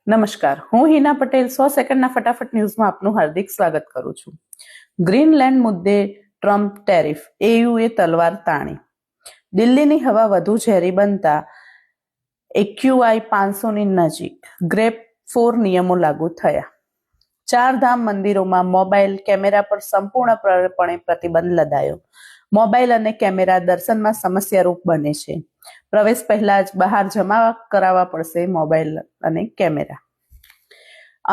નમસ્કાર, હું હિના પટેલ 100 સેકન્ડના ફટાફટ ન્યૂઝમાં આપનું હાર્દિક સ્વાગત કરું છું. ગ્રીનલેન્ડ મુદ્દે ટ્રમ્પ ટેરિફ, એયુએ તલવાર તાણી. દિલ્હીની હવા વધુ ઝેરી બનતા એક્યુઆઈ 500ની નજીક, ગ્રેપ 4 નિયમો લાગુ થયા. ચારધામ મંદિરોમાં મોબાઈલ કેમેરા પર સંપૂર્ણપણે પ્રતિબંધ લદાયો. મોબાઈલ અને કેમેરા દર્શનમાં સમસ્યારૂપ બને છે. પ્રવેશ પહેલા જ બહાર જમા કરાવવા પડશે મોબાઈલ અને કેમેરા.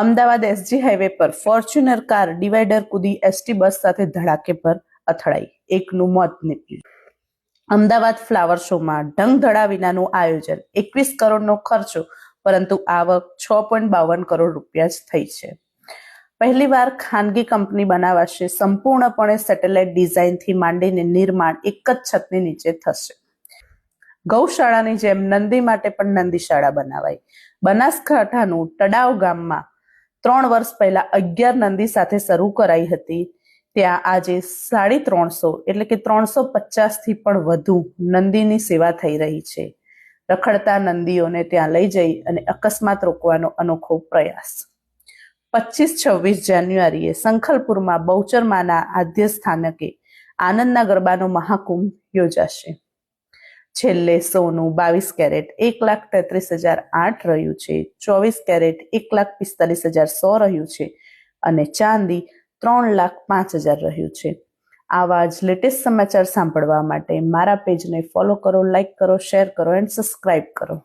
અમદાવાદ એસજી હાઈવે પર ફોર્ચ્યુનર કાર ડિવાઈડર કૂદી એસટી બસ સાથે ધડાકે પર અથડાઈ, એકનું મોત નીપજ્યું. અમદાવાદ ફ્લાવર શોમાં ઢંગધડા વિનાનું આયોજન, 21 કરોડનો ખર્ચો, પરંતુ આવક 6.52 કરોડ રૂપિયા જ થઈ છે. પહેલીવાર ખાનગી કંપની બનાવાશે. સંપૂર્ણપણે સેટેલાઇટ ડિઝાઇનથી માંડીને નિર્માણ એક જ છતની નીચે થશે. ગૌશાળાની જેમ નંદી માટે પણ નંદીશાળા બનાવાઈ. બનાસકાંઠાનું તડાવ ગામમાં 3 વર્ષ પહેલા 11 નંદી સાથે શરૂ કરાઈ હતી. ત્યાં આજે 350 એટલે કે 350થી પણ વધુ નંદીની સેવા થઈ રહી છે. રખડતા નંદીઓને ત્યાં લઈ જઈ અને અકસ્માત રોકવાનો અનોખો પ્રયાસ. 25-26 જાન્યુઆરીએ સંખલપુરમાં બહુચરમાના આદ્ય સ્થાનકે આનંદના ગરબાનો મહાકુંભ યોજાશે. છેલ્લે સોનું 22 કેરેટ 1,33,008 રહ્યું છે, 24 કેરેટ 1,45,100 રહ્યું છે અને ચાંદી 3,05,000 રહ્યું છે. આવા જ લેટેસ્ટ સમાચાર સાંભળવા માટે મારા પેજને ફોલો કરો, લાઈક કરો, શેર કરો એન્ડ સબસ્ક્રાઇબ કરો.